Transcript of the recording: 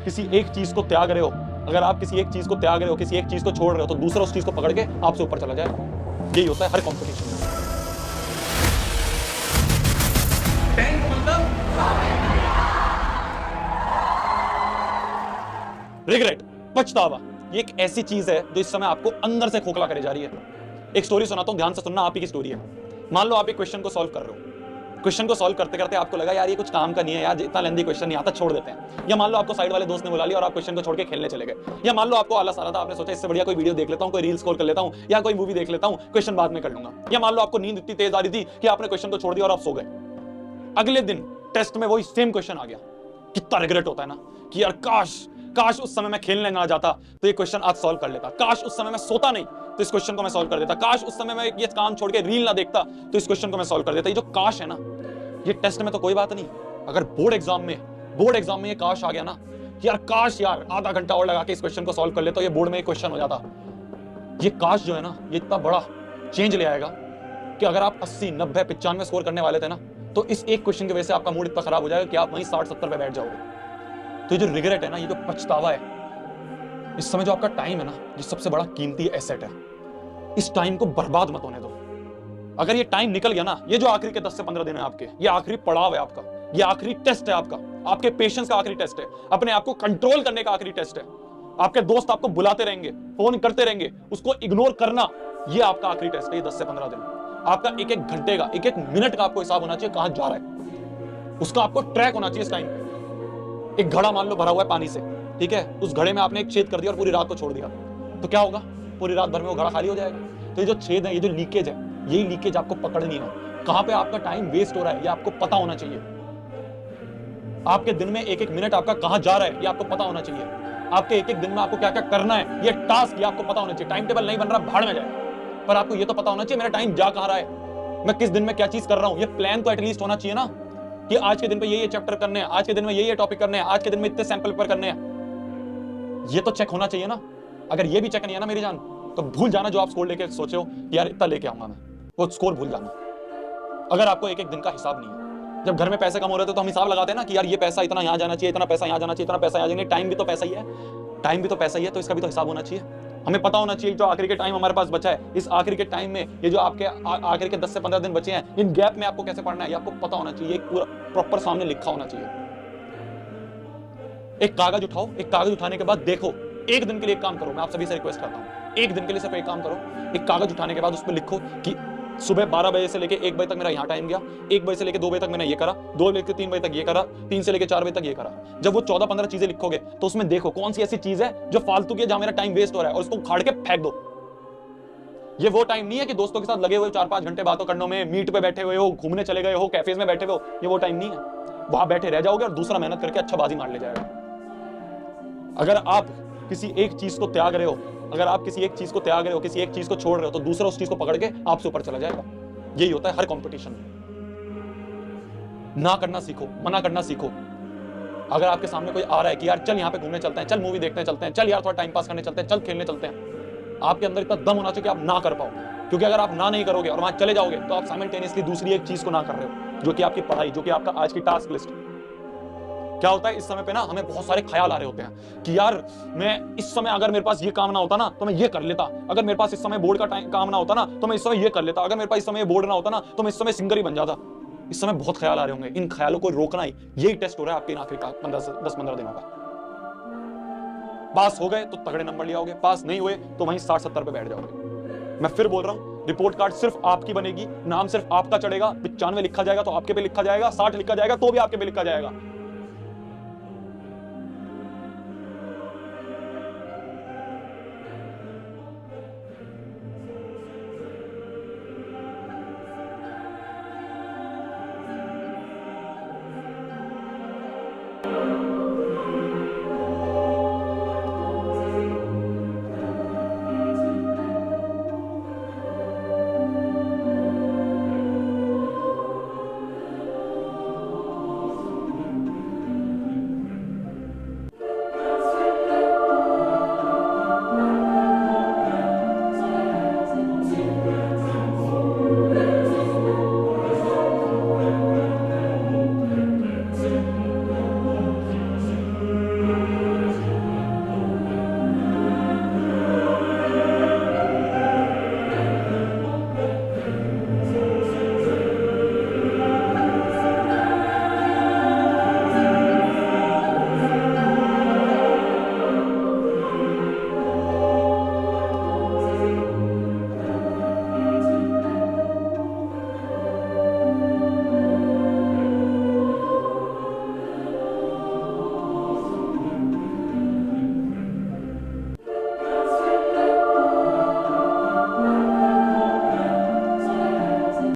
किसी एक चीज को त्याग रहे हो, अगर आप किसी एक चीज को त्याग रहे हो, किसी एक चीज को छोड़ रहे हो, तो दूसरा उस चीज को पकड़ के आपसे ऊपर चला जाएगा। यही होता है हर कंपटीशन में। रिग्रेट, पछतावा, ये एक ऐसी चीज है जो इस समय आपको अंदर से खोखला करे जा रही है। एक स्टोरी सुनाता हूं, ध्यान से सुनना, आप ही की स्टोरी है। मान लो आप एक क्वेश्चन को सॉल्व कर रहे हो, क्वेश्चन को सॉल्व करते करते आपको लगा यार ये कुछ काम का नहीं है यार, इतना लेंथी क्वेश्चन नहीं आता, छोड़ देते हैं। या मान लो आपको साइड वाले दोस्त ने बुला लिया और आप क्वेश्चन को छोड़ के खेलने चले गए। या मान लो आपको आलस आ रहा था, आपने सोचा इससे बढ़िया कोई वीडियो देख लेता हूं, कोई रील स्क्रॉल कर लेता हूं, या कोई मूवी देख लेता हूं, क्वेश्चन बाद में कर लूंगा। या मान लो आपको नींद इतनी तेज आ रही थी कि आपने क्वेश्चन को छोड़ दिया और आप सो गए। अगले दिन टेस्ट में वही सेम क्वेश्चन आ गया। कितना रिग्रेट होता है ना कि यार काश उस समय मैं खेलने ना जाता तो ये क्वेश्चन आज सॉल्व कर लेता, काश उस समय मैं सोता नहीं तो इस क्वेश्चन को मैं सॉल्व कर देता, काश उस समय मैं ये काम छोड़ के रील ना देखता तो इस क्वेश्चन को मैं सॉल्व कर देता। ये जो काश है ना, ये टेस्ट में तो कोई बात नहीं, अगर बोर्ड एग्जाम में ये काश आ गया ना, यार काश यार आधा घंटा और लगा के इस क्वेश्चन को सॉल्व कर लेता तो ये बोर्ड में एक क्वेश्चन हो जाता। ये काश जो है ना, ये इतना बड़ा चेंज ले आएगा कि अगर आप 80, 90, 95 स्कोर करने वाले थे ना, तो इस एक क्वेश्चन की वजह से आपका मूड इतना खराब हो जाएगा कि आप वहीं 60-70 पे बैठ जाओगे। तो ये जो रिग्रेट है ना, ये जो पछतावा है, इस समय जो आपका टाइम है ना, ये सबसे बड़ा कीमती एसेट है। इस टाइम को बर्बाद मत होने दो। अगर ये टाइम निकल गया ना, ये जो आखिरी के 10 से 15 दिन है आपके, ये आखिरी पड़ाव है आपका, ये आखिरी टेस्ट है आपका, आपके पेशेंस का आखिरी टेस्ट है, अपने आप को कंट्रोल करने का आखिरी टेस्ट है। आपके दोस्त आपको बुलाते रहेंगे, फोन करते रहेंगे, उसको इग्नोर करना, ये आपका आखिरी टेस्ट है। ये 10 से 15 दिन आपका एक एक घंटे का, एक एक मिनट का आपको हिसाब होना चाहिए, कहां जा रहा है उसका आपको ट्रैक होना चाहिए। इस टाइम पे एक घड़ा मान लो भरा हुआ है पानी से, ठीक है, उस घड़े में आपने एक छेद कर दिया और पूरी रात को छोड़ दिया, तो क्या होगा? पूरी रात भर में वो घड़ा खाली हो जाएगा। तो ये जो छेद है, ये जो लीकेज है, यही लीकेज आपको पकड़नी है। कहां पे आपका टाइम वेस्ट हो रहा है ये आपको पता होना चाहिए। आपके दिन में एक एक मिनट आपका कहां जा रहा है ये आपको पता होना चाहिए। आपके एक एक दिन में आपको क्या क्या करना है, ये टास्क ये आपको पता होना चाहिए। टाइम टेबल नहीं बन रहा, भाड़ में जाए, पर आपको ये तो पता होना चाहिए मेरा टाइम जा कहां रहा है, मैं किस दिन में क्या चीज कर रहा हूं। ये प्लान तो एटलीस्ट होना चाहिए ना, कि आज के दिन पे ये चैप्टर करने हैं, आज के दिन में ये टॉपिक करने हैं, आज के दिन में इतने सैंपल पेपर करने हैं। ये तो चेक होना चाहिए ना। अगर ये भी चेक नहीं है ना मेरी जान, तो भूल जाना जो आप स्कोर लेके सोचे हो यार इतना लेके आऊंगा मैं, वो स्कोर भूल जाना। अगर आपको एक एक दिन का हिसाब नहीं है, जब घर में पैसे कम हो रहे थे तो हम हिसाब लगाते हैं ना कि यार ये पैसा इतना यहाँ जाना चाहिए, इतना पैसा यहाँ जाना चाहिए, इतना पैसा यहाँ जाना चाहिए। टाइम भी तो पैसा ही है, टाइम भी तो पैसा ही है, तो इसका भी तो हिसाब होना चाहिए। हमें पता होना चाहिए जो आखिरी के टाइम हमारे पास बचा है, इस आखिरी के टाइम में ये जो आपके आखिरी के 10 से 15 दिन बचे हैं, इन गैप में आपको कैसे पढ़ना है ये आपको पता होना चाहिए। एक पूरा प्रॉपर सामने लिखा होना चाहिए। एक कागज उठाओ, एक कागज उठाने के बाद देखो, एक दिन के लिए एक काम करो, मैं आप सभी से रिक्वेस्ट करता हूं, एक दिन के लिए सिर्फ एक काम करो। एक कागज उठाने के बाद उस पर लिखो कि सुबह 12 बजे से लेके 1 बजे तक मेरा यहाँ टाइम गया, 1 बजे से लेके 2 बजे तक मैंने ये करा, 2 बजे से 3 बजे तक ये करा, 3 से लेके 4 बजे तक ये करा। जब वो 14-15 चीजें लिखोगे तो उसमें देखो कौन सी ऐसी चीज है जो फालतू की है, जहां मेरा टाइम वेस्ट हो रहा है, और उसको उखाड़ के फेंक दो। ये वो टाइम नहीं है कि दोस्तों के साथ लगे हुए 4-5 घंटे बातों करने में, मीट पे बैठे हुए हो, घूमने चले गए हो, कैफेज में बैठे हुए हो, ये वो टाइम नहीं है। वहां बैठे रह जाओगे और दूसरा मेहनत करके अच्छा बाजी मार ले जाएगा। अगर आप किसी एक चीज को त्याग रहे हो, अगर आप किसी एक चीज को त्याग रहे हो, किसी एक चीज को छोड़ रहे हो, तो दूसरा उस चीज को पकड़ के आपसे ऊपर चला जाएगा। यही होता है हर कंपटीशन में। ना करना सीखो, मना करना सीखो। अगर आपके सामने कोई आ रहा है कि यार चल यहाँ पे घूमने चलते हैं, चल मूवी देखने चलते हैं, चल यार थोड़ा टाइम पास करने चलते हैं, चल खेलने चलते हैं, आपके अंदर इतना दम होना चाहिए कि आप ना कर पाओ। क्योंकि अगर आप ना नहीं करोगे और वहां चले जाओगे तो आप साइमल्टेनियसली दूसरी एक चीज को ना कर रहे हो, जो कि आपकी पढ़ाई, जो कि आपका आज की टास्क लिस्ट। क्या होता है इस समय पे ना, हमें बहुत सारे ख्याल आ रहे होते हैं कि यार मैं इस समय, अगर मेरे पास ये काम ना होता ना तो मैं ये कर लेता, अगर मेरे पास इस समय बोर्ड का काम ना होता ना तो मैं इस समय ये कर लेता, अगर मेरे पास इस समय बोर्ड ना होता ना तो मैं इस समय सिंगर ही बन जाता। इस समय बहुत ख्याल आ रहे होंगे, इन ख्यालों को रोकना ही यही टेस्ट हो रहा है आपके आखिरी 10-15 दिनों का। पास हो गए तो तगड़े नंबर ले आओगे, पास नहीं हुए तो वहीं 60-70 पे बैठ जाओगे। मैं फिर बोल रहा हूं, रिपोर्ट कार्ड सिर्फ आपकी बनेगी, नाम सिर्फ आपका चढ़ेगा, 95 लिखा जाएगा तो आपके पे लिखा जाएगा, 60 लिखा जाएगा तो भी आपके पे लिखा जाएगा।